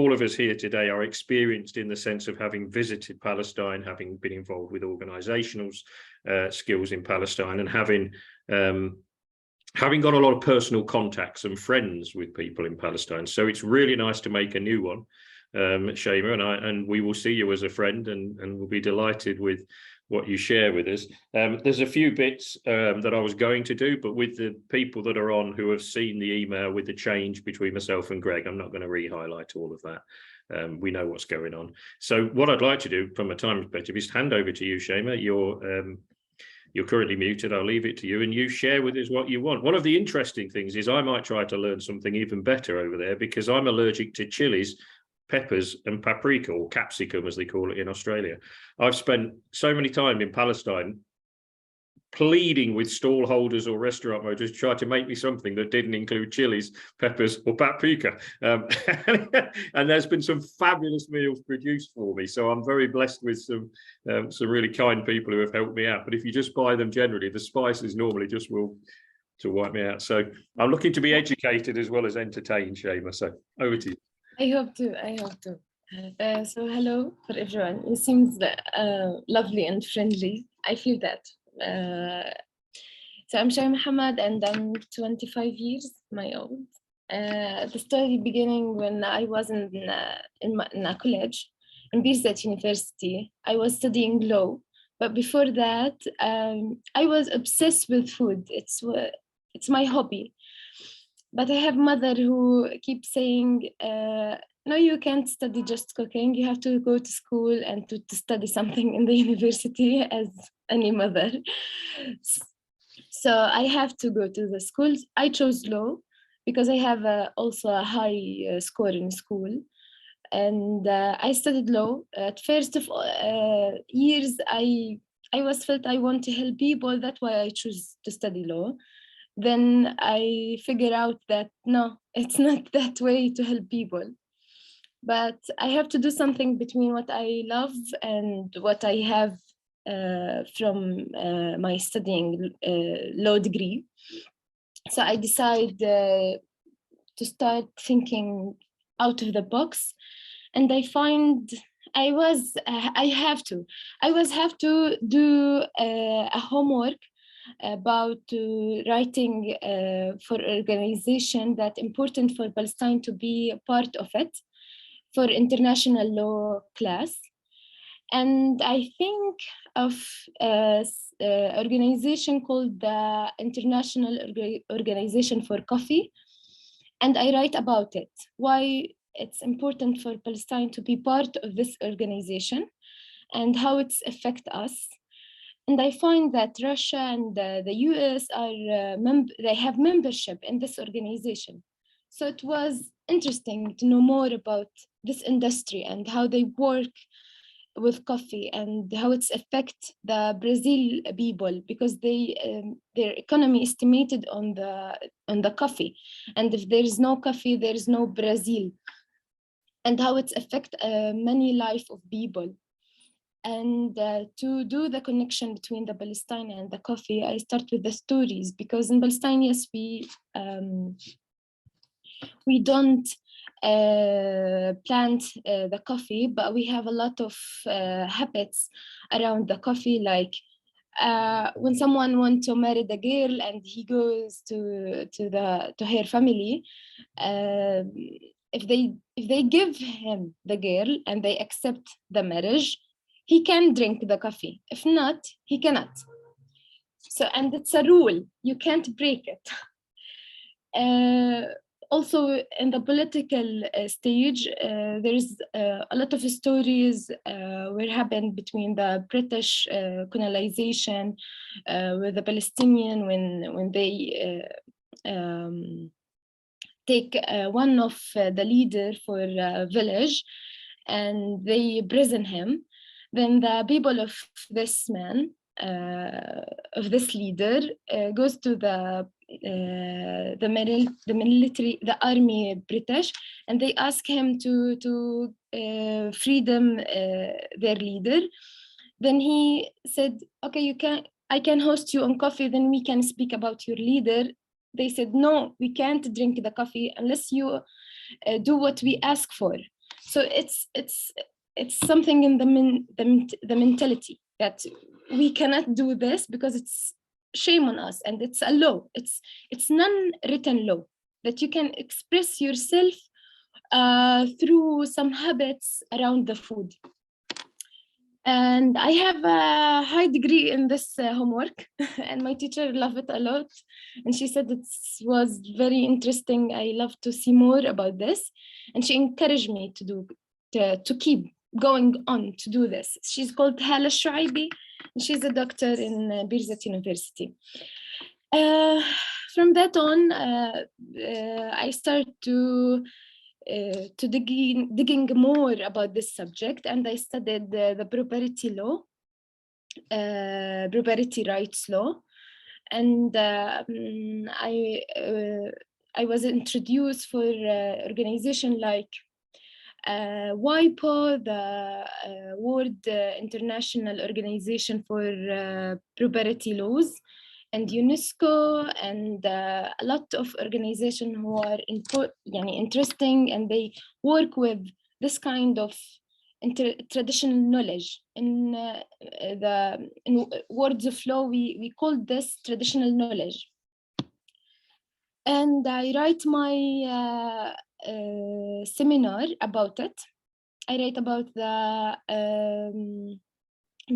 all of us here today are experienced in the sense of having visited Palestine, having been involved with organizational skills in Palestine, and having got a lot of personal contacts and friends with people in Palestine. So it's really nice to make a new one, Shaima, and we will see you as a friend, and we'll be delighted with what you share with us. There's a few bits that I was going to do, but with the people that are on who have seen the email with the change between myself and Greg, I'm not going to re-highlight all of that. We know what's going on. So what I'd like to do from a time perspective is hand over to you, Shaima. You're currently muted. I'll leave it to you, and you share with us what you want. One of the interesting things is I might try to learn something even better over there, because I'm allergic to chilies, peppers and paprika, or capsicum as they call it in Australia. I've spent so many time in Palestine pleading with stall holders or restaurant owners to try to make me something that didn't include chilies, peppers or paprika. And there's been some fabulous meals produced for me. So I'm very blessed with some really kind people who have helped me out. But if you just buy them generally, the spices normally just will to wipe me out. So I'm looking to be educated as well as entertained, Shaima. So over to you. I hope to. So hello for everyone. It seems lovely and friendly. I feel that. So I'm Shaima Hamad, and I'm 25 years my old. The story beginning when I was in a college in Birzeit University. I was studying law, but before that, I was obsessed with food. It's my hobby. But I have mother who keeps saying, no, you can't study just cooking. You have to go to school and to study something in the university as any mother. So I have to go to the schools. I chose law because I have also a high score in school. And I studied law. At first of years, I felt I want to help people. That's why I chose to study law. Then I figured out that no, it's not that way to help people. But I have to do something between what I love and what I have from my studying law degree. So I decided to start thinking out of the box, and I find I have to do a homework about writing for organization that important for Palestine to be a part of it for international law class. And I think of organization called the International Organization for Coffee, and I write about it, why it's important for Palestine to be part of this organization and how it's affect us. And I find that Russia and the US they have membership in this organization. So it was interesting to know more about this industry and how they work with coffee and how it's affect the Brazil people, because their economy estimated on the coffee, and if there is no coffee, there is no Brazil, and how it's affect many life of people. And to do the connection between the Palestine and the coffee, I start with the stories, because in Palestine, yes, we don't plant the coffee, but we have a lot of habits around the coffee, like when someone wants to marry the girl and he goes to her family, if they give him the girl and they accept the marriage, he can drink the coffee. If not, he cannot. So, and it's a rule, you can't break it. Also, in the political stage, there's a lot of stories what happened between the British colonization with the Palestinian when they take one of the leader for a village and they prison him. Then the people of this man, of this leader, goes to the military, the army British, and they ask him to free them their leader. Then he said, okay, I can host you on coffee, then we can speak about your leader. They said, no, we can't drink the coffee unless you do what we ask for. So it's something in the mentality that we cannot do this because it's shame on us, and it's a law. It's non-written law that you can express yourself through some habits around the food. And I have a high degree in this homework, and my teacher loved it a lot. And she said it was very interesting. I love to see more about this. And she encouraged me to keep going on to do this. She's called Hala Shuaibi, and she's a doctor in Birzeit University. From that on, I started to digging more about this subject, and I studied the propriety law, propriety rights law, and I was introduced for organization like WIPO, the World International Organization for Propriety Laws, and UNESCO, and a lot of organizations who are interesting, and they work with this kind of traditional knowledge. In words of law, we call this traditional knowledge. And I write my seminar about it. I write about the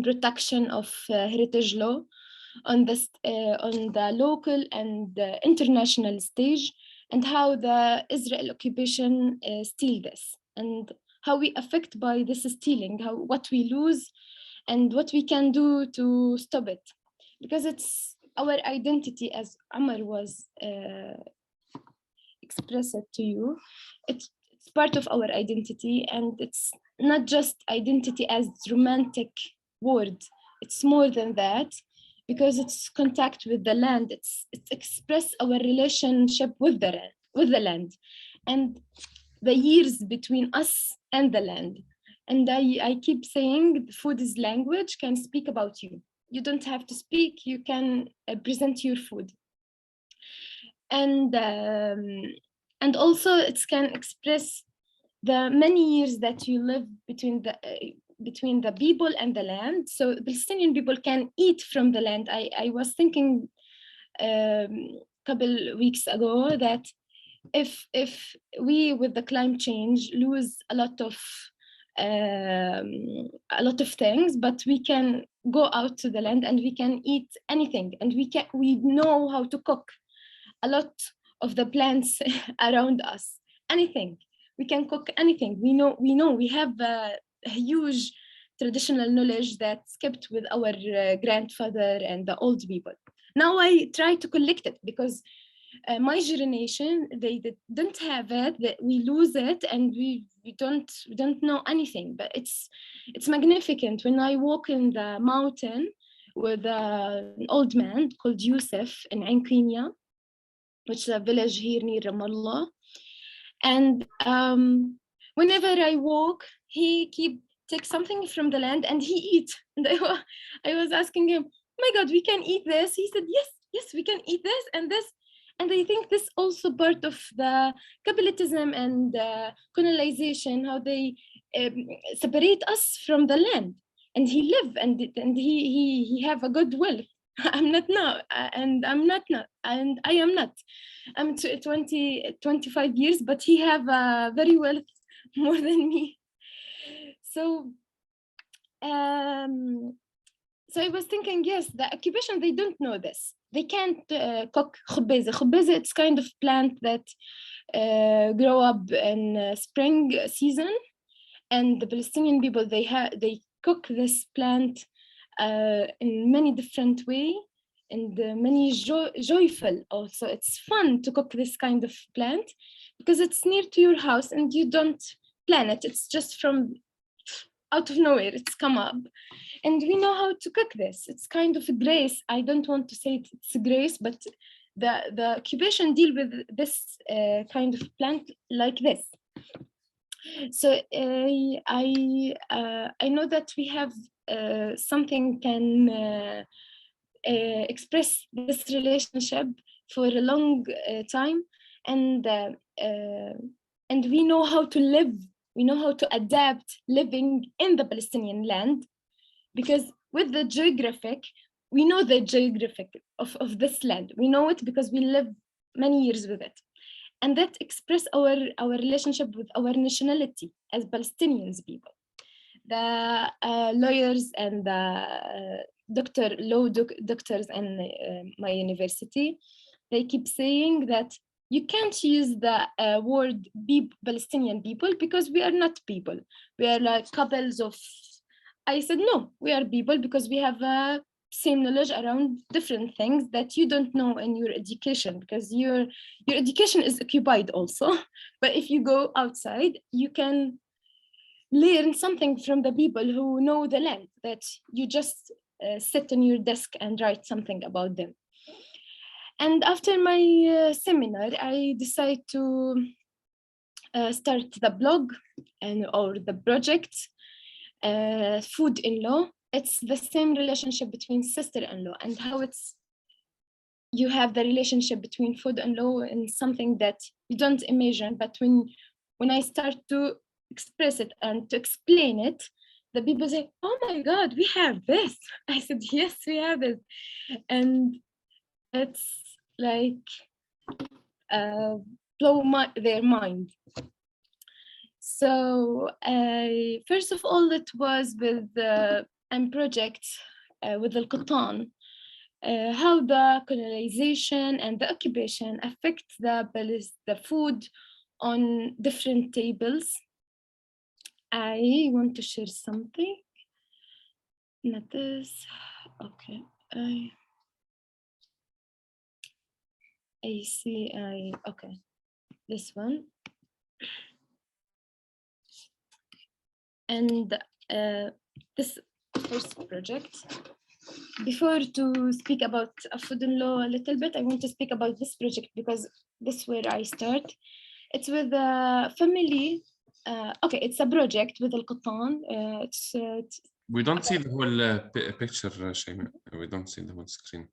protection of heritage law on the local and international stage, and how the Israel occupation steal this, and how we affect by this stealing, what we lose and what we can do to stop it, because it's our identity, as Amar was expressed to you. It's part of our identity, and it's not just identity as romantic word. It's more than that, because it's contact with the land. It's express our relationship with the land, and the years between us and the land. And I keep saying, food is language, can speak about you. You don't have to speak, you can present your food. And also it can express the many years that you live between the people and the land. So Palestinian people can eat from the land. I was thinking a couple weeks ago that if we, with the climate change, lose a lot of things, but we can go out to the land and we can eat anything, and we know how to cook a lot of the plants around us. Anything, we can cook anything. We know we have a huge traditional knowledge that's kept with our grandfather and the old people. Now I try to collect it, because my generation, they didn't have it, that we lose it, and we don't know anything. But it's magnificent. When I walk in the mountain with an old man called Yusuf in Ain Kenya, which is a village here near Ramallah, and whenever I walk, he take something from the land and he eats. And I was asking him, oh my God, we can eat this? He said, yes, we can eat this and this. And I think this also part of the capitalism and colonization, how they separate us from the land. And he live and he have a good wealth. I'm not now, and I'm not, and I am not. I'm 25 years, but he have a very wealth more than me. So so I was thinking, yes, the occupation, they don't know this. They can't cook khubeza. Khubeza, it's kind of plant that grow up in spring season, and the Palestinian people, they cook this plant in many different way, and many joyful also. It's fun to cook this kind of plant because it's near to your house and you don't plan it. It's just from out of nowhere, it's come up. And we know how to cook this. It's kind of a grace. I don't want to say it's a grace, but the occupation deal with this kind of plant like this. So I know that we have something can express this relationship for a long time, and we know how to live We know how to adapt living in the Palestinian land, because with the geographic, we know the geographic of this land. We know it because we live many years with it. And that express our relationship with our nationality as Palestinians people. The lawyers and the doctors in my university, they keep saying that you can't use the word Palestinian people because we are not people. We are like couples of. I said, no, we are people because we have same knowledge around different things that you don't know in your education, because your education is occupied also. But if you go outside, you can learn something from the people who know the land, that you just sit on your desk and write something about them. And after my seminar, I decided to start the blog or the project, Food-in-Law. It's the same relationship between sister-in-law, and how you have the relationship between food-in-law and something that you don't imagine. But when I start to express it and to explain it, the people say, oh my God, we have this. I said, yes, we have it. And it's like blow their mind. So first of all, it was with the project with Al-Qattan, how the colonization and the occupation affect the food on different tables. I want to share something. Not this. Okay. I see. Okay. This one. And this first project. Before to speak about Food-in-Law a little bit, I want to speak about this project because this is where I start. It's with a family. Okay, it's a project with Al-Qattan. We don't see the whole picture, Shaima. We don't see the whole screen.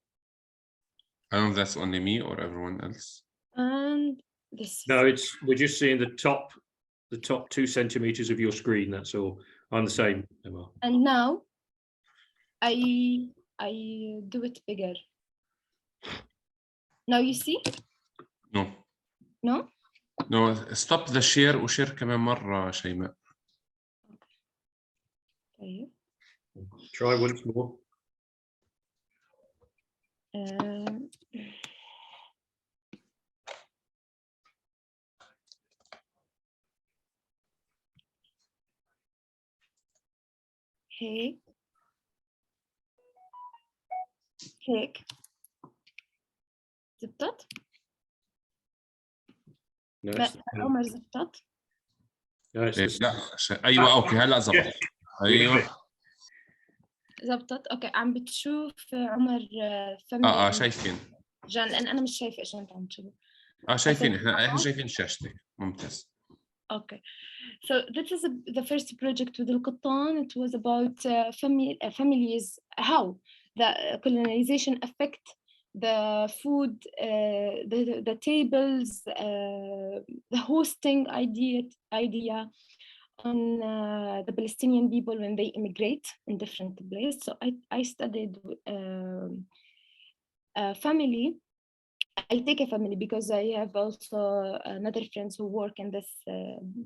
I don't know if that's only me or everyone else. And this. No, we're just seeing the top 2 centimeters of your screen. That's all. I'm the same, Emma. And now I do it bigger. Now you see? No. No? No, stop the share وشير كمان مرة شيماء. Okay. Try once more. هيك هيك زبطت؟ عمر زبطت؟ لا ايوه اوكي هلا زبط. ايوه زبطت. اوكي عم بتشوف عمر فمي شايفين جان، لان انا مش شايفه ايش انت عم تشوف. شايفين احنا شايفين شاشتك. ممتاز. Okay, so this is the first project with Al-Qattan. It was about families, how the colonization affect the food, the tables, the hosting idea on the Palestinian people when they immigrate in different places. So I studied family. I take a family because I have also another friends who work in this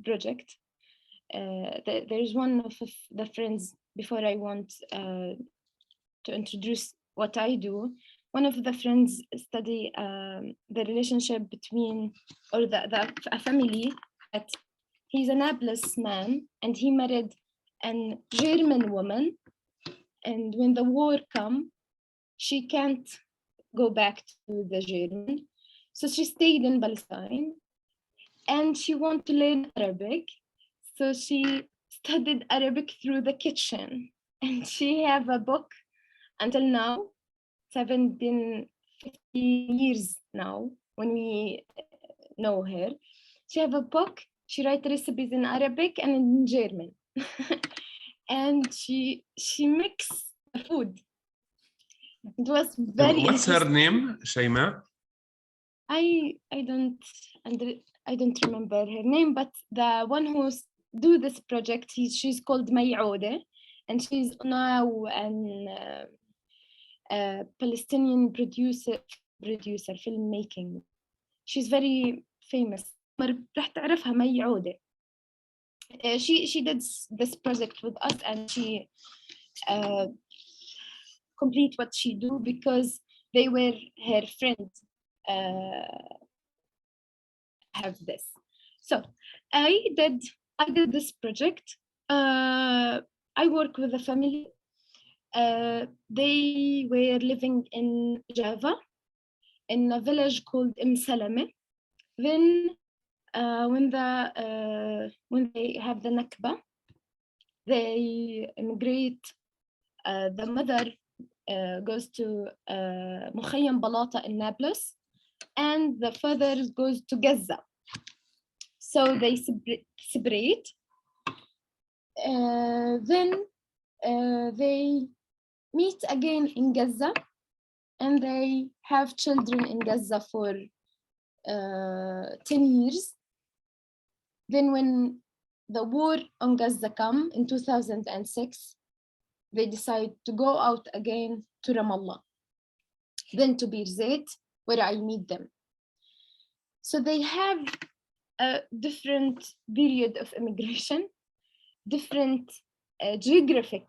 project. There's one of the friends, before I want to introduce what I do, one of the friends study the relationship between, or a family that he's a Nablus man and he married a German woman, and when the war come, she can't go back to the German. So she stayed in Palestine and she wanted to learn Arabic. So she studied Arabic through the kitchen, and she have a book until now, 50 years now, when we know her. She have a book, she write recipes in Arabic and in German. And she mixed the food. It was very What's her name, Shaima? I don't remember her name, but the one who do this project. She's called May Ode, and she's now a Palestinian producer filmmaking. She's very famous. راح تعرفها مي عودة. She did this project with us, and she complete what she do because they were her friends have this. So I did this project. I work with a family. They were living in Java in a village called Salame. Then when they have the Nakba, they immigrate. The mother goes to Mukhayyam Balata in Nablus, and the father goes to Gaza. So they separate. Then they meet again in Gaza, and they have children in Gaza for 10 years. Then when the war on Gaza come in 2006, they decide to go out again to Ramallah, then to Bir Zayt, where I meet them. So they have a different period of immigration, different geographic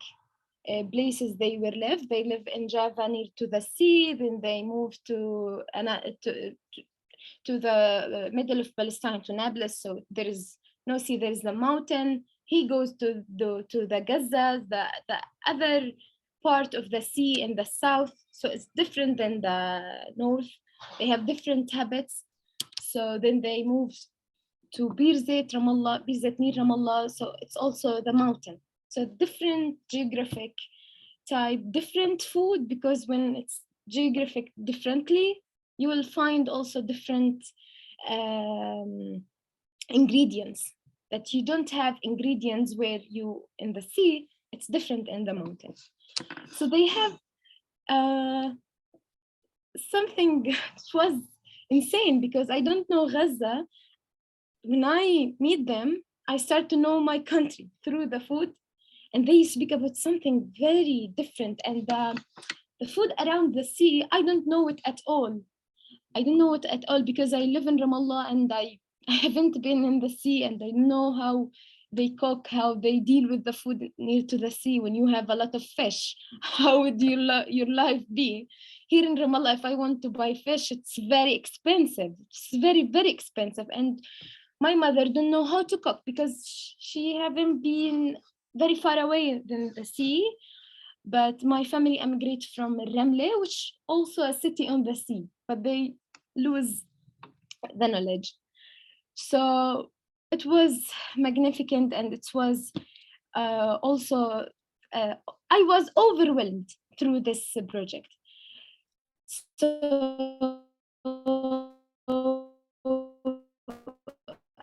places they were live. They live in Java near to the sea, then they move to the middle of Palestine, to Nablus. So there is no sea, there is the mountain. He goes to the Gaza, the other part of the sea in the south. So it's different than the north. They have different habits. So then they move to Bir Zayt, Ramallah, Bir Zayt near Ramallah. So it's also the mountain. So different geographic type, different food, because when it's geographic differently, you will find also different ingredients that you don't have ingredients where you in the sea, it's different in the mountain. So they have something that was insane because I don't know Gaza. When I meet them, I start to know my country through the food, and they speak about something very different. And the food around the sea, I don't know it at all. I don't know it at all because I live in Ramallah and I haven't been in the sea, and I know how they cook, how they deal with the food near to the sea. When you have a lot of fish, how would your life be? Here in Ramallah, if I want to buy fish, it's very expensive. It's very, very expensive. And my mother don't know how to cook because she haven't been very far away than the sea. But my family emigrated from Ramle, which also a city on the sea, but they lose the knowledge. So it was magnificent, and it was also, I was overwhelmed through this project. So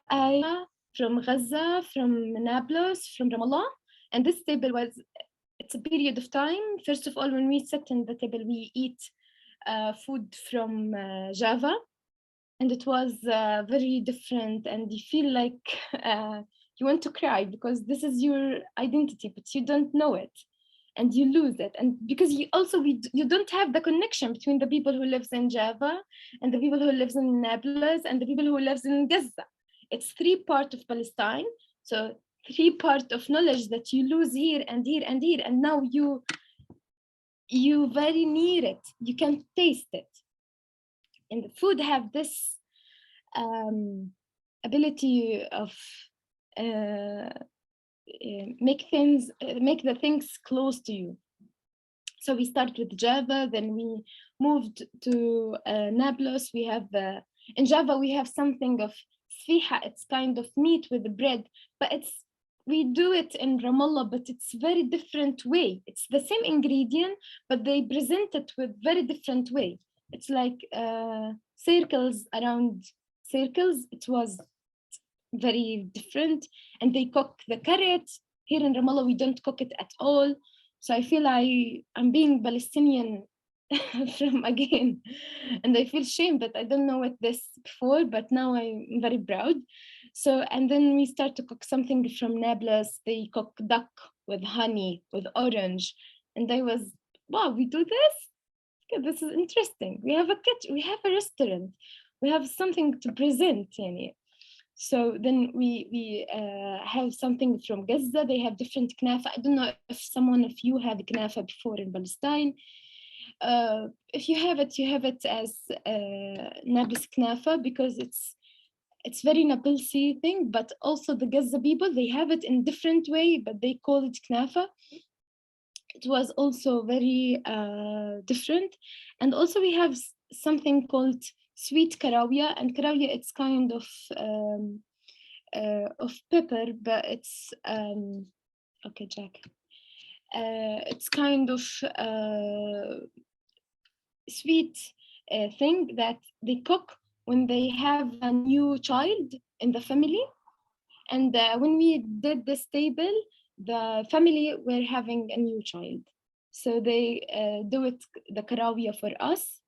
I from Gaza, from Nablus, from Ramallah, and this table it's a period of time. First of all, when we sit in the table, we eat food from Java, and it was very different, and you feel like you want to cry because this is your identity, but you don't know it, and you lose it. And because you don't have the connection between the people who lives in Java and the people who lives in Nablus and the people who lives in Gaza. It's 3 parts of Palestine, so 3 parts of knowledge that you lose here and here and here, and now you very near it, you can taste it. And the food have this ability of make the things close to you. So we started with Java, then we moved to Nablus. We have in Java we have something of sfiha. It's kind of meat with the bread, but we do it in Ramallah, but it's very different way. It's the same ingredient, but they present it with very different way. It's like circles around circles. It was very different, and they cook the carrot. Here in Ramallah, we don't cook it at all. So I feel I'm being Palestinian from again, and I feel shame that I don't know it this before, but now I'm very proud. So, and then we start to cook something from Nablus. They cook duck with honey, with orange. And I was, wow, we do this? Okay, this is interesting. We have a kitchen, we have a restaurant, we have something to present. So then we have something from Gaza. They have different knafa. I don't know if someone of you had knafa before in Palestine. If you have it as Nablus knafa, because it's very Nablus thing, but also the Gaza people, they have it in different way, but they call it knafa. It was also very different. And also we have something called sweet karawia, and karawia, it's kind of pepper, but it's okay, Jack. It's kind of sweet thing that they cook when they have a new child in the family. And when we did this table, the family were having a new child. So they do it, the karawia, for us.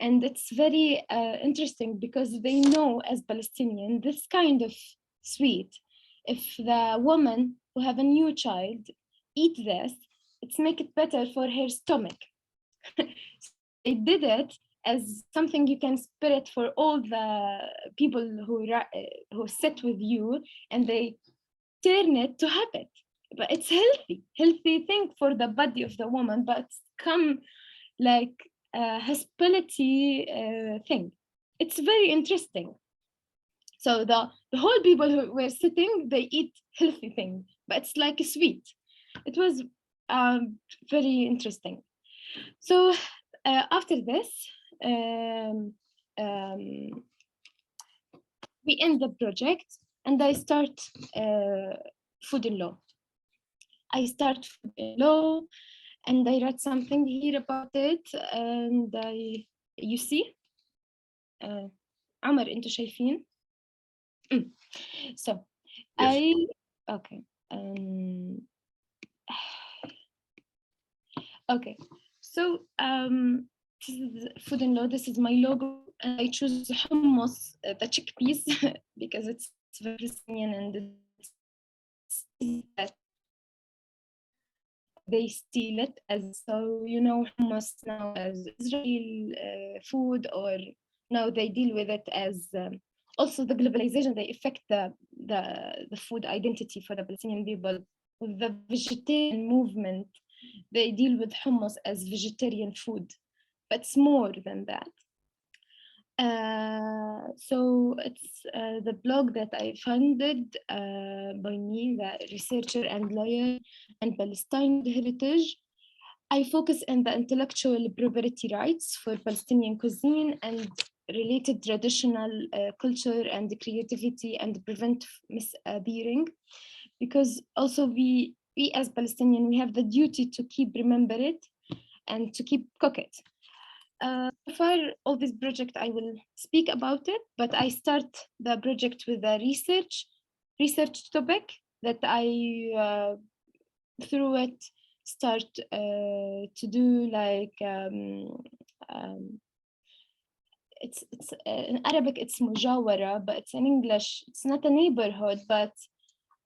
And it's very interesting because they know, as Palestinian, this kind of sweet, if the woman who have a new child eat this, it's make it better for her stomach. They did it as something you can spread it for all the people who sit with you, and they turn it to habit. But it's healthy thing for the body of the woman, but it's come like a hospitality thing. It's very interesting. So the whole people who were sitting, they eat healthy thing, but it's like a sweet. It was very interesting. So after this, we end the project, and I start food and law. I start food and law, and I write something here about it, and you see, عمر انتوا شايفين? So Yes. okay. Okay, so this is food and law. This is my logo, and I choose hummus, the chickpeas, because it's very Palestinian, and that they steal it as, so hummus now as Israel food, or now they deal with it as also the globalization. They affect the food identity for the Palestinian people with the vegetarian movement. They deal with hummus as vegetarian food, but it's more than that. So it's the blog that I funded by me, the researcher and lawyer and Palestine heritage. I focus on the intellectual property rights for Palestinian cuisine and related traditional culture and creativity, and prevent misappearing, because also we as Palestinian, we have the duty to keep remember it and to keep cook it. So far, all this project, I will speak about it, but I start the project with a research topic that I, through it, start to do like, it's in Arabic, it's mujawara, but it's in English, it's not a neighborhood, but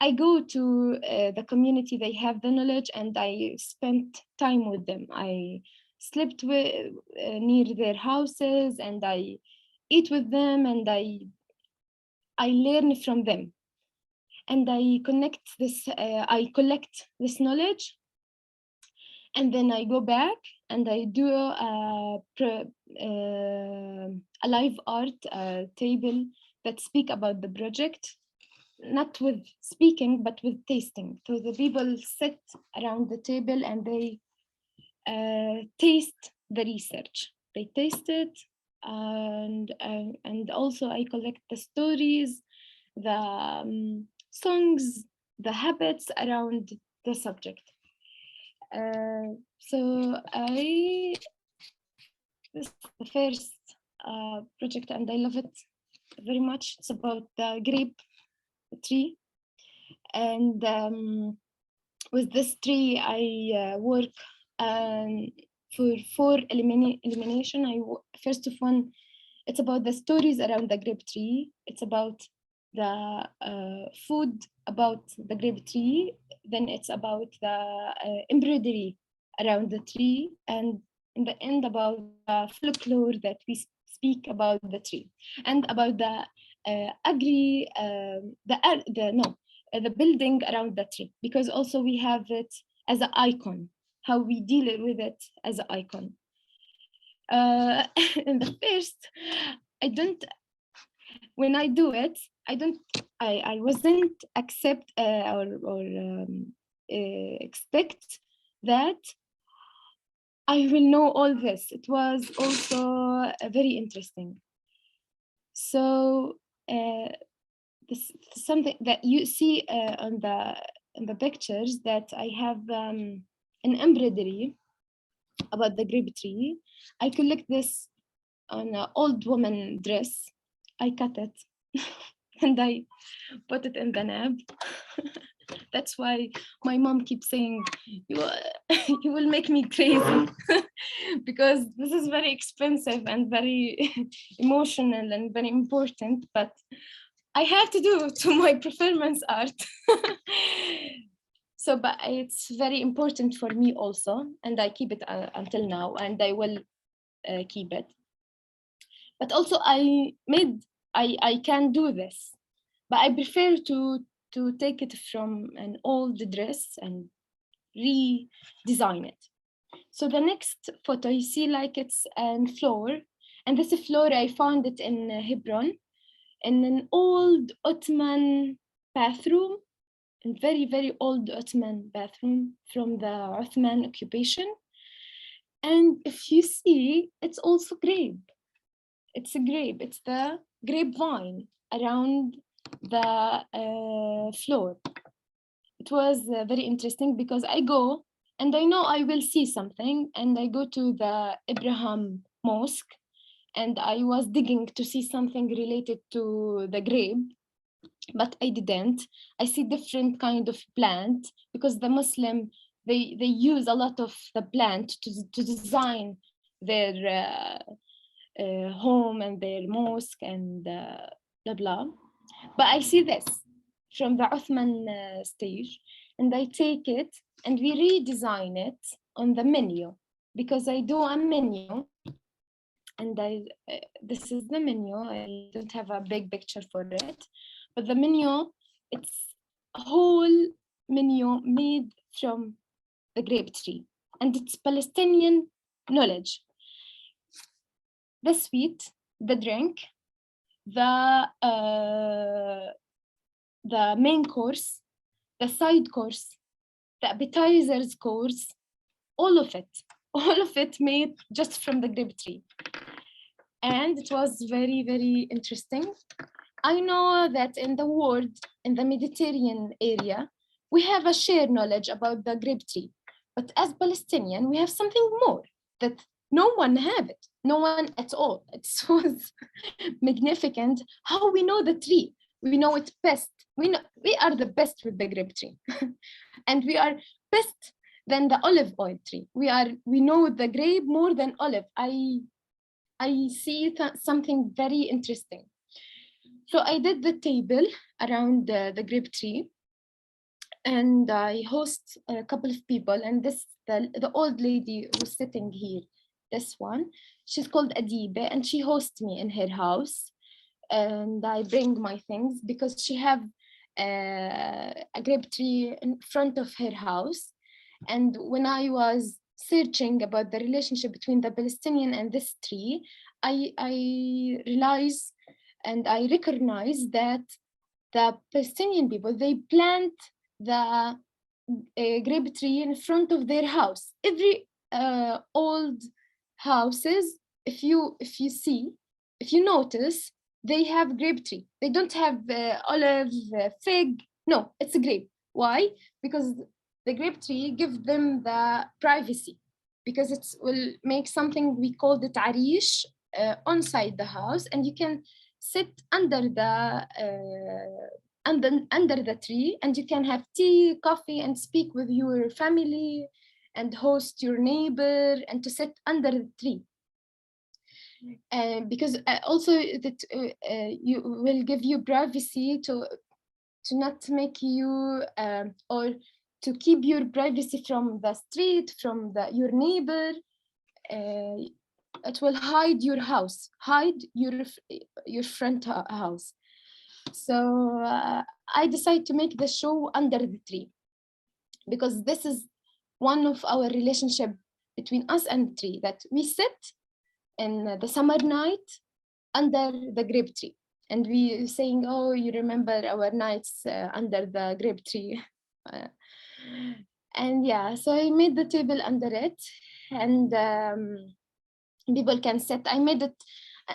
I go to the community, they have the knowledge, and I spent time with them. I slept near their houses, and I eat with them, and I learn from them. And I collect this knowledge, and then I go back and I do a live art table that speak about the project, not with speaking, but with tasting. So the people sit around the table and they taste the research. They taste it, and also I collect the stories, the songs, the habits around the subject. So this is the first project, and I love it very much. It's about the grape tree, and with this tree I work for 4 elimination. First of one, it's about the stories around the grape tree. It's about the food about the grape tree, then it's about the embroidery around the tree, and in the end about the folklore that we speak about the tree, and about the the building around the tree, because also we have it as an icon, how we deal with it as an icon. In the first, when I do it, I wasn't accept expect that I will know all this. It was also very interesting. So this is something that you see on the pictures, that I have an embroidery about the grape tree. I collect this on an old woman dress. I cut it and I put it in the nab. That's why my mom keeps saying, you will make me crazy, because this is very expensive and very emotional and very important, but I have to do to my performance art. So, but it's very important for me also, and I keep it until now, and I will keep it. But also I can do this, but I prefer to take it from an old dress and redesign it. So the next photo, you see like it's a floor, and this floor I found it in Hebron, in an old Ottoman bathroom, a very, very old Ottoman bathroom from the Ottoman occupation. And if you see, it's also grape. It's a grape, it's the grapevine around the floor. It was very interesting, because I go and I know I will see something, and I go to the Abraham Mosque, and I was digging to see something related to the grape, but I didn't. I see different kind of plant, because the Muslim, they use a lot of the plant to design their home and their mosque and blah blah. But I see this from the Uthman stage, and I take it and we redesign it on the menu, because I do a menu, and this is the menu. I don't have a big picture for it, but the menu, it's a whole menu made from the grape tree, and it's Palestinian knowledge. The sweet, the drink, the main course, the side course, the appetizers course, all of it made just from the grape tree. And it was very, very interesting. I know that in the world, in the Mediterranean area, we have a shared knowledge about the grape tree. But as Palestinian, we have something more that no one have it, no one at all. It was magnificent how we know the tree. We know it best. We are the best with the grape tree. And we are best than the olive oil tree. We know the grape more than olive. I see something very interesting. So I did the table around the grape tree, and I host a couple of people, and the old lady who's sitting here, this one, she's called Adibe, and she hosts me in her house, and I bring my things, because she have a grape tree in front of her house. And when I was searching about the relationship between the Palestinian and this tree, I realized and I recognize that the Palestinian people, they plant the grape tree in front of their house. Every old houses, if you notice, they have grape tree. They don't have olive, fig. No, it's a grape. Why? Because the grape tree gives them the privacy, because it will make something we called it arish inside the house, and you can sit under the tree, and you can have tea, coffee, and speak with your family and host your neighbor, and to sit under the tree. because also that you will give you privacy to not make you or to keep your privacy from the street, from your neighbor. It will hide your house, hide your front house. So I decided to make the show under the tree, because this is one of our relationship between us and the tree, that we sit in the summer night under the grape tree, and we saying, oh, you remember our nights under the grape tree. And yeah, so I made the table under it, and people can sit. I made it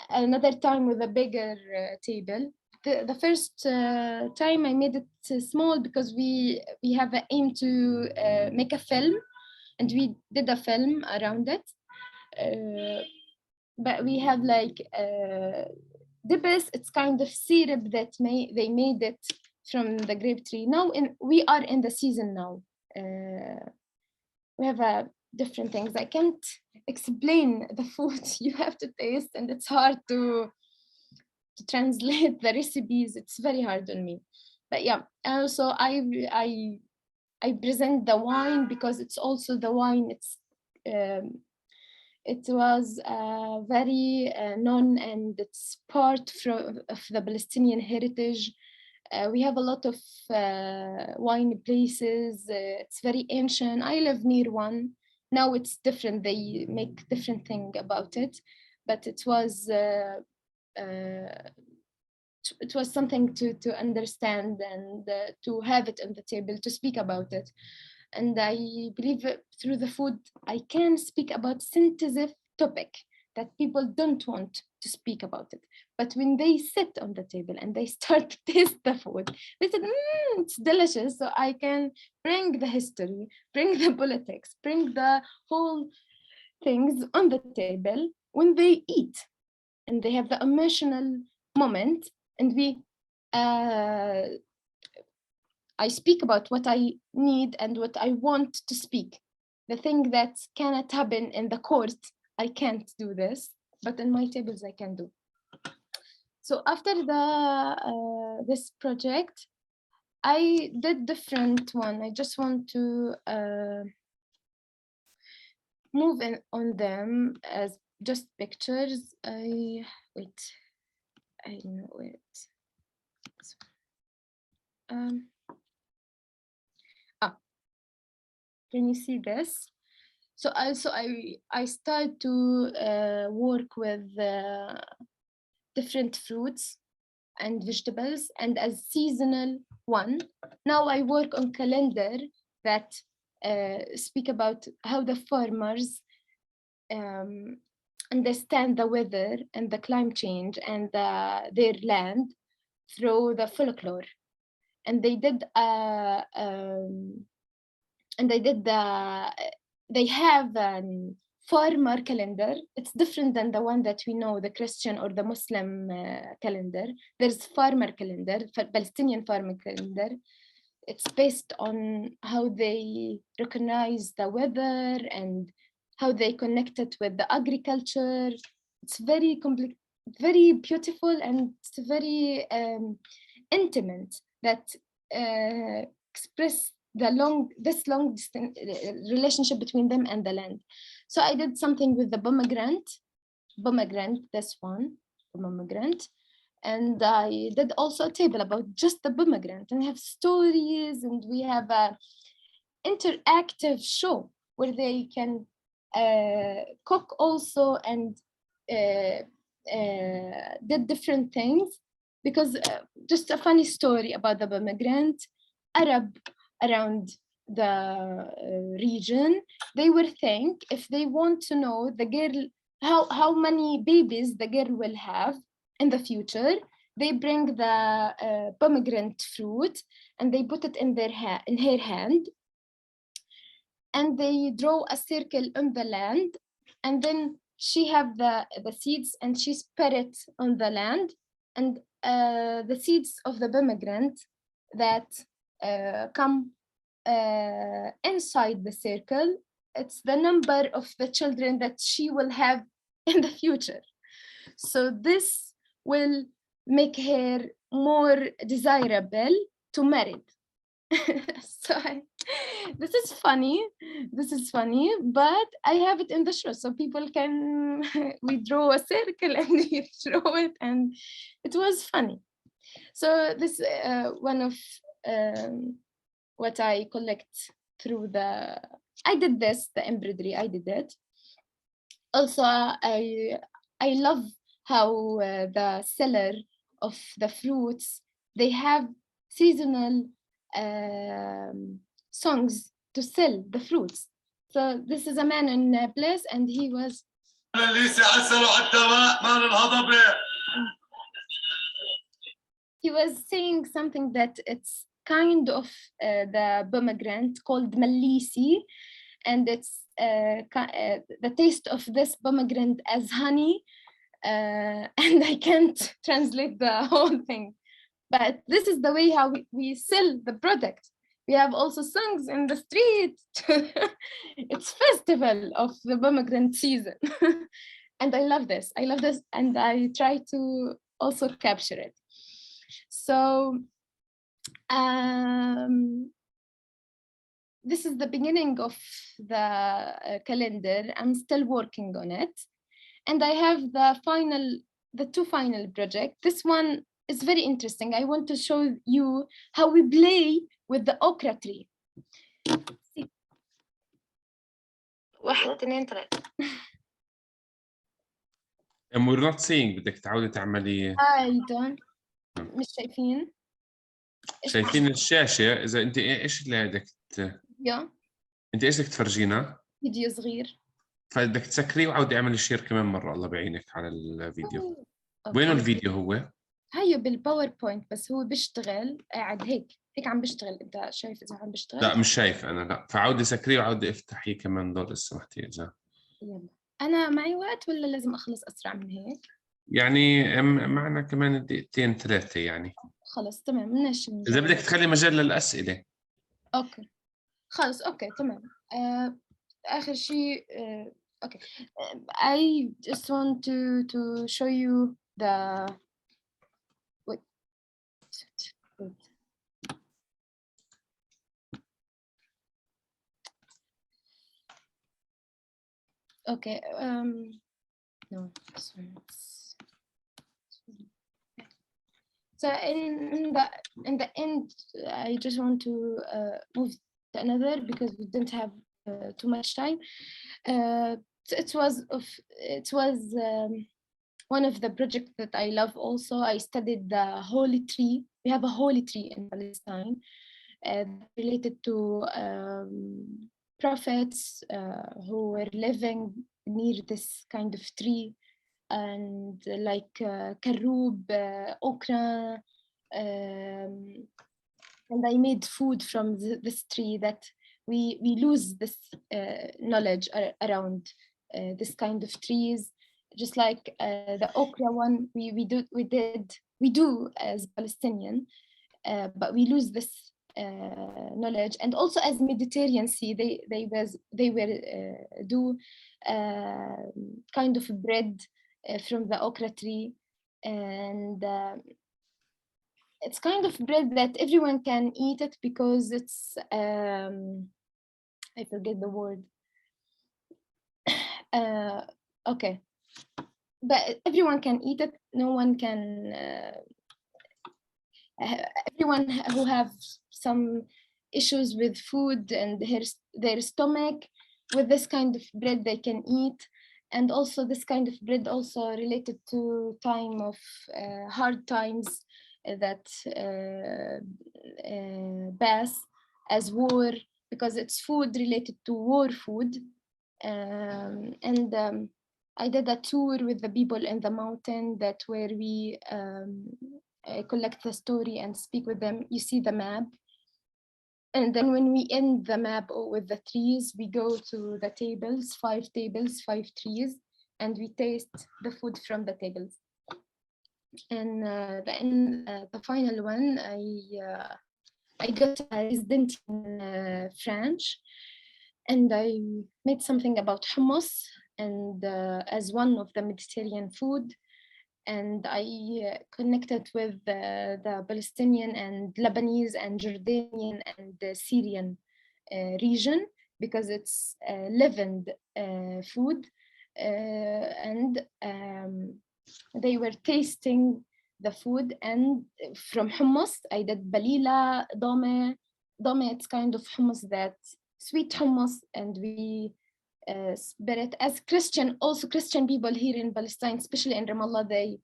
another time with a bigger table. The first time I made it small because we have an aim to make a film, and we did a film around it. But we have like dibis. It's kind of syrup that they made it from the grape tree. Now we are in the season now. We have different things. I can't explain the food. You have to taste, and it's hard to translate the recipes. It's very hard on me. But yeah, also I present the wine, because it's also the wine. It was very known, and it's part of the Palestinian heritage. We have a lot of wine places. It's very ancient. I live near one. Now it's different. They make different thing about it, but it was something to understand, and to have it on the table, to speak about it. And I believe through the food, I can speak about sensitive topic that people don't want to speak about it. But when they sit on the table and they start to taste the food, they said, it's delicious. So I can bring the history, bring the politics, bring the whole things on the table when they eat. And they have the emotional moment, and I speak about what I need and what I want to speak. The thing that cannot happen in the court, I can't do this, but in my tables I can do. So after this project, I did different one. I just want to move on them as just pictures. Can you see this? So I start to work with different fruits and vegetables, and as seasonal one. Now I work on calendar that speak about how the farmers understand the weather and the climate change and their land through the folklore. And they did they have a farmer calendar. It's different than the one that we know, the Christian or the Muslim calendar. There's farmer calendar, Palestinian farmer calendar. It's based on how they recognize the weather and how they connect it with the agriculture. It's very complex, very beautiful, and it's very intimate, that express this long relationship between them and the land. So I did something with the pomegranate, this one, pomegranate. And I did also a table about just the pomegranate, and have stories, and we have a interactive show where they can cook also, and did different things. Because just a funny story about the pomegranate, Arab around the region, they will think, if they want to know the girl, how many babies the girl will have in the future, they bring the pomegranate fruit and they put it in her hand, and they draw a circle on the land, and then she have the seeds, and she spread it on the land, and the seeds of the pomegranate that come inside the circle, it's the number of the children that she will have in the future. So this will make her more desirable to marry. So this is funny, but I have it in the show, so people can, we draw a circle and we draw it, and it was funny. So this one of what I collect through the, I did this, the embroidery, I did it. Also, I love how the seller of the fruits, they have seasonal songs to sell the fruits. So this is a man in a place, and he was saying something that it's kind of the pomegranate called malisi, and it's the taste of this pomegranate as honey, and I can't translate the whole thing, but this is the way how we sell the product. We have also songs in the street. It's festival of the pomegranate season. And I love this, and I try to also capture it. So this is the beginning of the calendar. I'm still working on it. And I have the two final projects. This one is very interesting. I want to show you how we play with the okra tree. واحد اثنين ثلاثة. we're not seeing. بدك تعودي تعملي. I don't. مش شايفين. شايفين الشاشة. إذا أنت إيش اللي بدك أنت إيش بدك تفرجينا؟ فيديو صغير. فبدك تسكريه وعودي اعملي شير كمان مرة، الله بعينك على الفيديو. وين الفيديو هو؟ هيو بالباوربوينت، بس هو بيشتغل قاعد هيك عم بيشتغل. انت شايف اذا عم بيشتغل؟ لا مش شايف انا، لا. فعودي سكريه وعودي افتحيه كمان دور، لسه سمحتي اذا. يلا انا معي وقت ولا لازم اخلص اسرع من هيك؟ يعني معنا كمان دقيقتين ثلاثة يعني. خلص تمام، ماشي. اذا بدك تخلي مجال للأسئلة. اوكي خلص، اوكي تمام. آخر شيء okay. I just want to show you the wait. Okay. No. Sorry. So in the end, I just want to move to another because we didn't have too much time. It was one of the projects that I love. Also, I studied the holy tree. We have a holy tree in Palestine related to prophets who were living near this kind of tree, and like karoob, okra, and I made food from this tree. That we lose this knowledge around this kind of trees, just like the okra one we do as Palestinian, but we lose this knowledge. And also as Mediterranean Sea, they were do kind of bread from the okra tree, and it's kind of bread that everyone can eat it because it's I forget the word. Okay, but everyone can eat it. No one can. Everyone who have some issues with food and their stomach, with this kind of bread they can eat. And also this kind of bread also related to time of hard times that pass as war, because it's food related to war food. And I did a tour with the people in the mountain, that where we collect the story and speak with them. You see the map. And then when we end the map with the trees, we go to the tables, 5 tables, 5 trees, and we taste the food from the tables. And the final one, I got a resident in French, and I made something about hummus, and as one of the Mediterranean food. and I connected with the Palestinian and Lebanese and Jordanian and the Syrian region, because it's leavened food, and they were tasting the food. And from hummus, I did balila, dome. Dome, it's kind of hummus, that sweet hummus, and we spread it as Christian. Also, Christian people here in Palestine, especially in Ramallah, they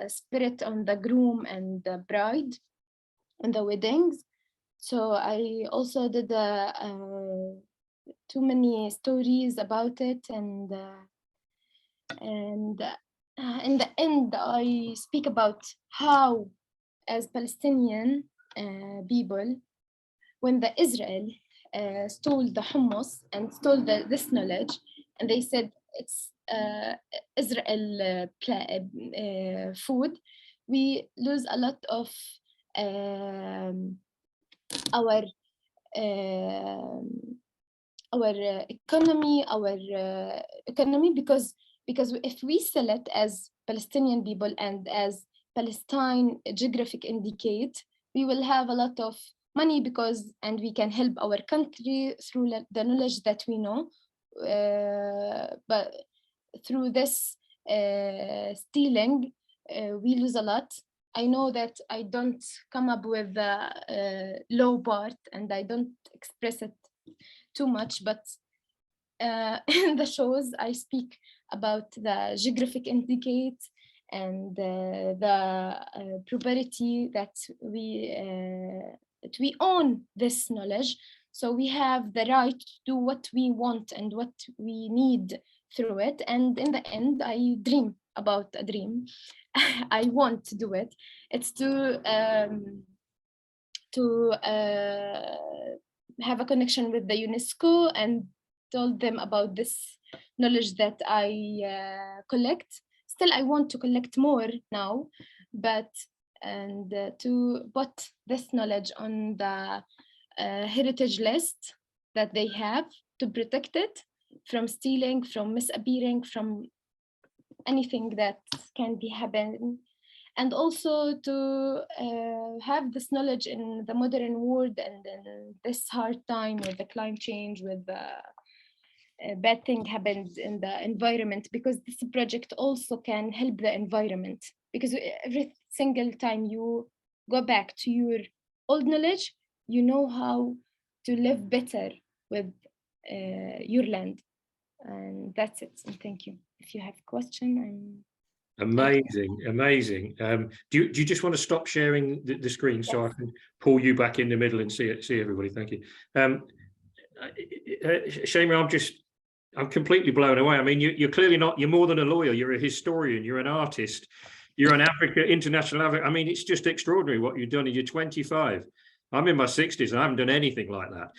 spread it on the groom and the bride on the weddings. So I also did too many stories about it, and in the end, I speak about how, as Palestinian people, when the Israel stole the hummus and stole this knowledge, and they said it's Israel food, we lose a lot of our economy, because if we sell it as Palestinian people and as Palestine geographic indicate, we will have a lot of money, and we can help our country through the knowledge that we know. But through this stealing, we lose a lot. I know that I don't come up with the low part, and I don't express it too much, but in the shows I speak about the geographic indicate and the property that we own this knowledge, so we have the right to do what we want and what we need through it. And in the end, I dream about a dream. I want to do it. It's to have a connection with the UNESCO and told them about this knowledge that I collect. Still, I want to collect more now, but to put this knowledge on the heritage list that they have, to protect it from stealing, from misappearing, from anything that can be happening. And also to have this knowledge in the modern world, and in this hard time with the climate change, with the bad thing happens in the environment, because this project also can help the environment, because every single time you go back to your old knowledge, you know how to live better with your land. And that's it. And thank you. If you have a question, Amazing. Do you just want to stop sharing the screen so I can pull you back in the middle and see everybody? Thank you. Shaima, I'm completely blown away. I mean, you're clearly not, you're more than a lawyer, you're a historian, you're an artist, you're an international advocate. I mean, it's just extraordinary what you've done. And you're 25. I'm in my 60s and I haven't done anything like that.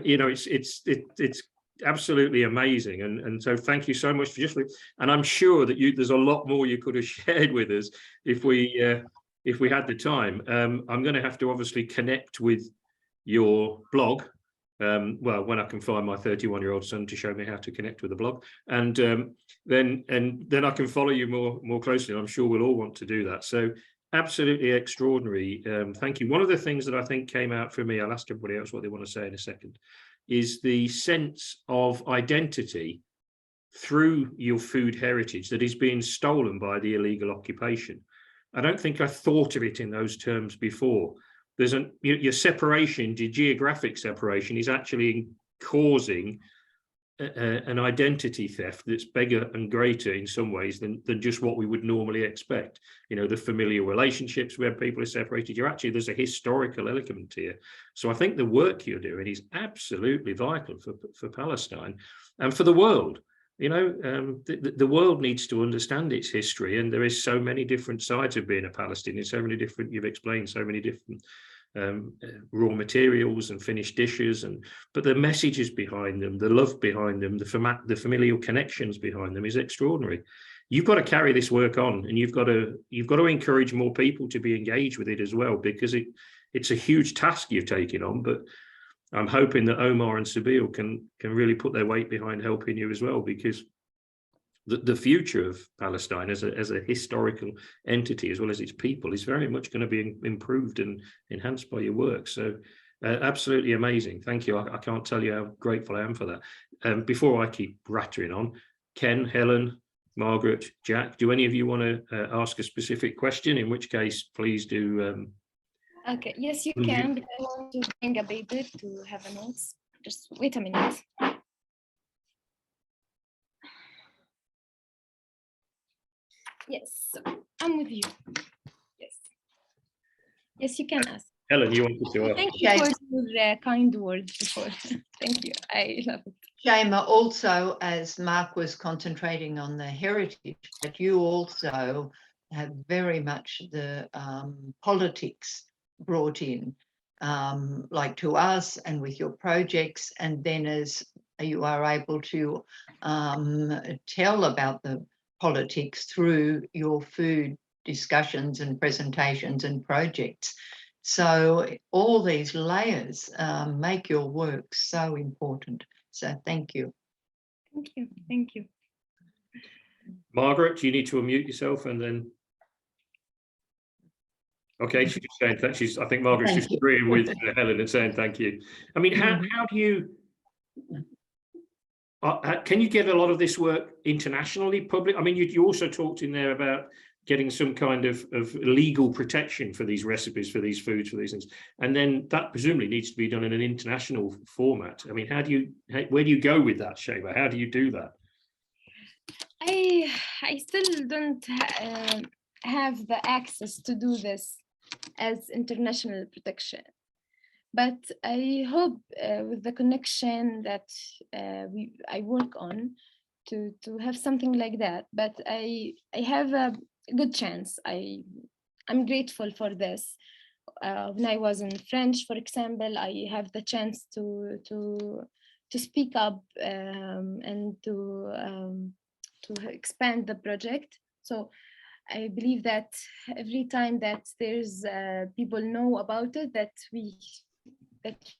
You know, it's absolutely amazing, and so thank you so much for and I'm sure that there's a lot more you could have shared with us if we had the time. I'm going to have to obviously connect with your blog, well, when I can find my 31-year-old son to show me how to connect with the blog, and then I can follow you more closely. I'm sure we'll all want to do that. So absolutely extraordinary. Thank you. One of the things that I think came out for me, I'll ask everybody else what they want to say in a second, is the sense of identity through your food heritage that is being stolen by the illegal occupation. I don't think I thought of it in those terms before. There's your separation, your geographic separation, is actually causing an identity theft that's bigger and greater in some ways than just what we would normally expect. You know, the familiar relationships where people are separated, there's a historical element here. So I think the work you're doing is absolutely vital for Palestine and for the world. You know, the world needs to understand its history, and there is so many different sides of being a Palestinian, so many different, you've explained so many different raw materials and finished dishes, but the messages behind them, the love behind them, the familial connections behind them is extraordinary. You've got to carry this work on, and you've got to encourage more people to be engaged with it as well, because it's a huge task you're taking on. But I'm hoping that Omar and Sabeel can really put their weight behind helping you as well, because the future of Palestine as a historical entity, as well as its people, is very much going to be improved and enhanced by your work. So absolutely amazing. Thank you. I can't tell you how grateful I am for that. Before I keep rattling on, Ken, Helen, Margaret, Jack, do any of you want to ask a specific question? In which case, please do. Okay, yes, you can, but I want to bring a paper to have a notes. Just wait a minute. Yes, I'm with you. Yes. Yes, you can ask. Helen, you wanted to ask. Thank you for your kind words before. Thank you. I love it. Shaima, also, as Mark was concentrating on the heritage, but you also have very much the politics brought in, like to us and with your projects, and then as you are able to tell about the politics through your food discussions and presentations and projects. So all these layers make your work so important. So thank you. Thank you. Thank you. Margaret, you need to unmute yourself and then. Okay, she's just saying that I think Margaret's just agreeing with Helen and saying thank you. I mean, how do you, can you get a lot of this work internationally public? I mean, you also talked in there about getting some kind of legal protection for these recipes, for these foods, for these things. And then that presumably needs to be done in an international format. I mean, where do you go with that, Shaima? How do you do that? I still don't have the access to do this as international protection. But I hope with the connection that I work on to have something like that. But I have a good chance. I'm grateful for this. When I was in French, for example, I have the chance to speak up and to expand the project. So I believe that every time that there's people know about it, that we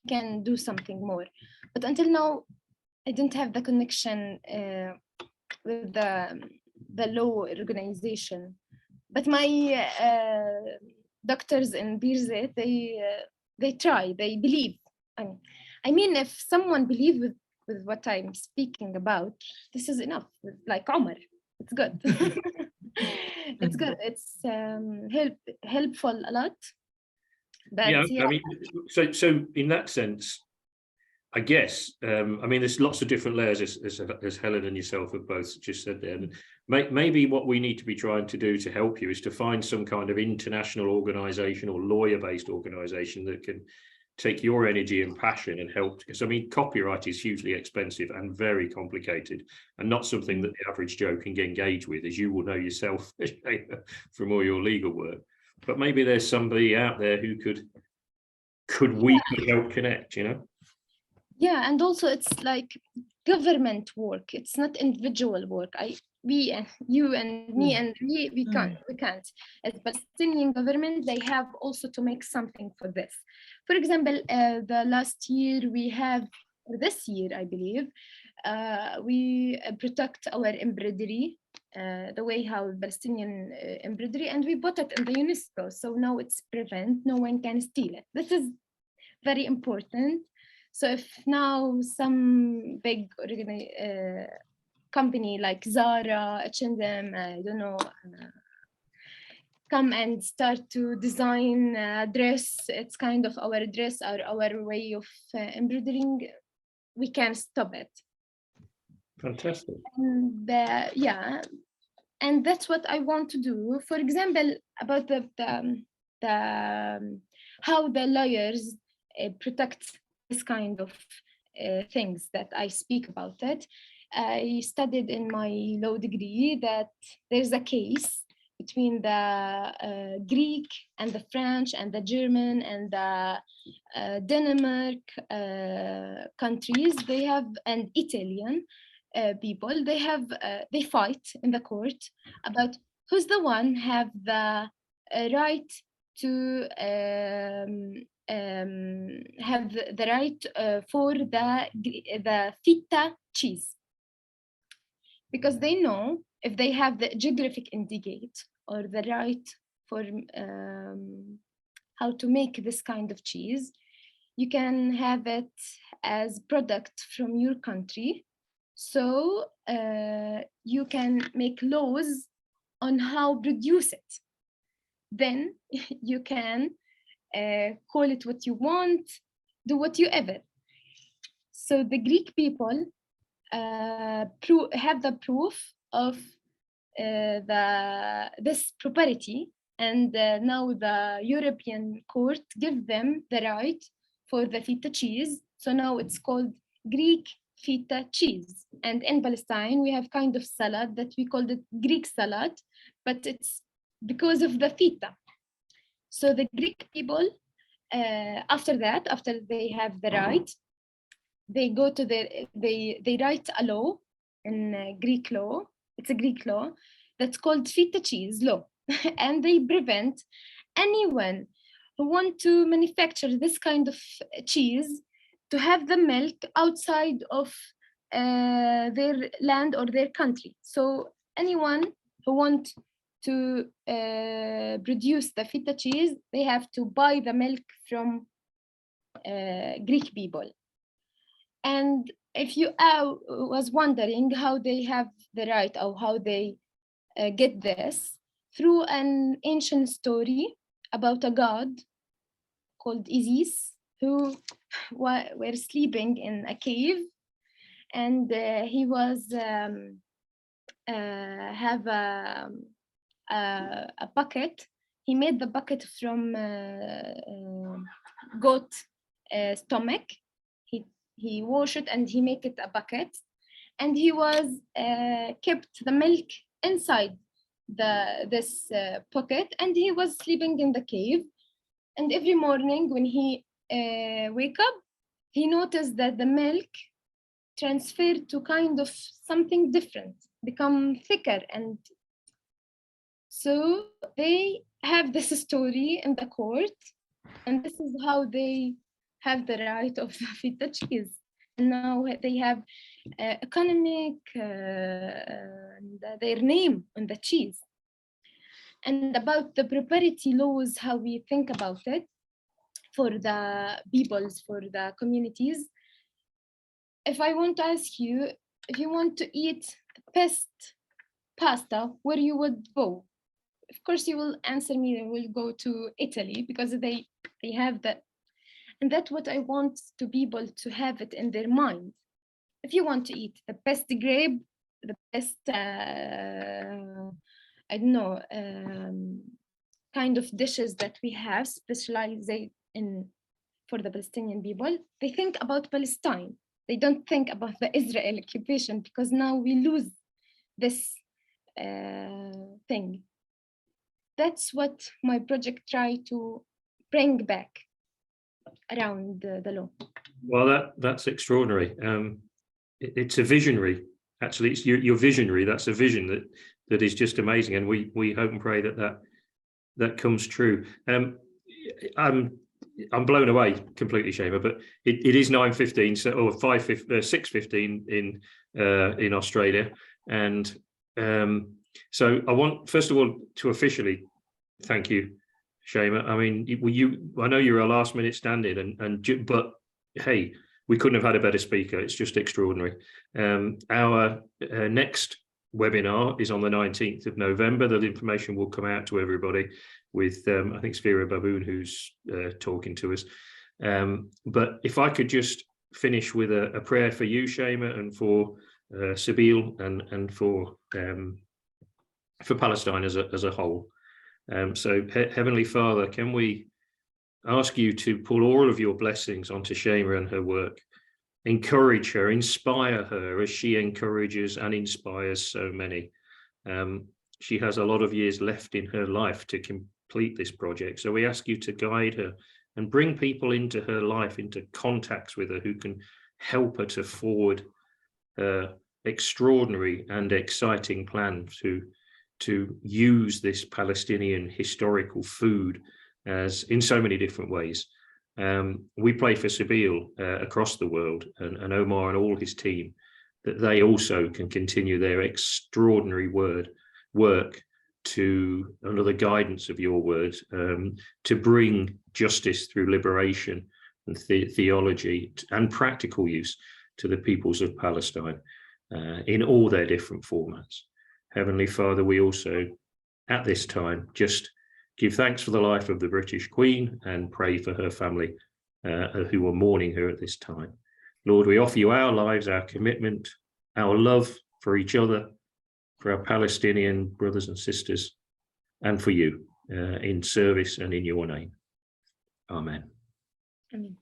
can do something more. But until now, I didn't have the connection with the law organization. But my doctors in Birzeit, they try, they believe. I mean, if someone believes with what I'm speaking about, this is enough. Like Omar, it's good. It's good. It's helpful a lot. But yeah, I mean, so in that sense, I guess, I mean, there's lots of different layers, as Helen and yourself have both just said there. And maybe what we need to be trying to do to help you is to find some kind of international organization or lawyer-based organization that can take your energy and passion and help. Because, I mean, copyright is hugely expensive and very complicated and not something that the average Joe can engage with, as you will know yourself from all your legal work. But maybe there's somebody out there who could help connect, you know? Yeah, and also it's like government work. It's not individual work. We and you and me and we can't. As Palestinian government, they have also to make something for this. For example, the last year we have, or this year I believe, we protect our embroidery, the way how Palestinian embroidery, and we put it in the UNESCO. So now it's prevent, no one can steal it. This is very important. So if now some big company like Zara, H&M, I don't know, come and start to design a dress, it's kind of our dress or our way of embroidering, we can stop it. Fantastic. And yeah, and that's what I want to do. For example, about how the lawyers protect this kind of things that I speak about it. I studied in my law degree that there's a case between the Greek and the French and the German and the Denmark countries. They have, and Italian people, they fight in the court about who's the one have the right to have the right for the feta cheese. because they know if they have the geographic indicate or the right for how to make this kind of cheese, you can have it as product from your country. So you can make laws on how produce it. Then you can call it what you want, do whatever. So the Greek people have the proof of this property, and now the European court give them the right for the feta cheese. So now it's called Greek feta cheese. And in Palestine, we have kind of salad that we called it Greek salad, but it's because of the feta. So the Greek people, after they have the right, they go to they write a law in Greek law. It's a Greek law that's called feta cheese law. And they prevent anyone who want to manufacture this kind of cheese to have the milk outside of their land or their country. So anyone who want to produce the feta cheese, they have to buy the milk from Greek people. And if you was wondering how they have the right or how they get this, through an ancient story about a god called Isis, who were sleeping in a cave, and he was have a bucket. He made the bucket from goat stomach. He washed it and he make it a bucket, and he was kept the milk inside this pocket, and he was sleeping in the cave. And every morning when he wake up, he noticed that the milk transferred to kind of something different, become thicker. And so they have this story in the court, and this is how they have the right of the feta cheese. And now they have economic their name on the cheese. And about the propriety laws, how we think about it for the peoples, for the communities. If I want to ask you, if you want to eat the best pasta, where you would go? Of course, you will answer me, I will go to Italy because they have that. And that's what I want to people to have it in their mind. If you want to eat the best grape, the best, I don't know, kind of dishes that we have specialized in for the Palestinian people, they think about Palestine. They don't think about the Israel occupation, because now we lose this thing. That's what my project try to bring back around the law. Well, that's extraordinary. It's a visionary. Actually, it's you're visionary. That's a vision that is just amazing, and we hope and pray that comes true. I'm blown away completely, Shaima. But it is 9:15, so or 6:15 in Australia, and so I want first of all to officially thank you, Shaima. I mean, I know you're a last-minute stand-in, but hey, we couldn't have had a better speaker. It's just extraordinary. Our next webinar is on the 19th of November. The information will come out to everybody with, I think it's Vera Baboon who's talking to us. But if I could just finish with a prayer for you, Shaima, and for Sabeel and for Palestine as a whole. So Heavenly Father, can we ask you to pull all of your blessings onto Shaima and her work, encourage her, inspire her as she encourages and inspires so many. She has a lot of years left in her life to complete this project. So we ask you to guide her and bring people into her life, into contacts with her who can help her to forward her extraordinary and exciting plan to use this Palestinian historical food as in so many different ways. We pray for Sabeel across the world and Omar and all his team, that they also can continue their extraordinary work to, under the guidance of your word, to bring justice through liberation and theology and practical use to the peoples of Palestine in all their different formats. Heavenly Father, we also, at this time, just give thanks for the life of the British Queen and pray for her family who are mourning her at this time. Lord, we offer you our lives, our commitment, our love for each other, for our Palestinian brothers and sisters, and for you in service and in your name. Amen. Amen.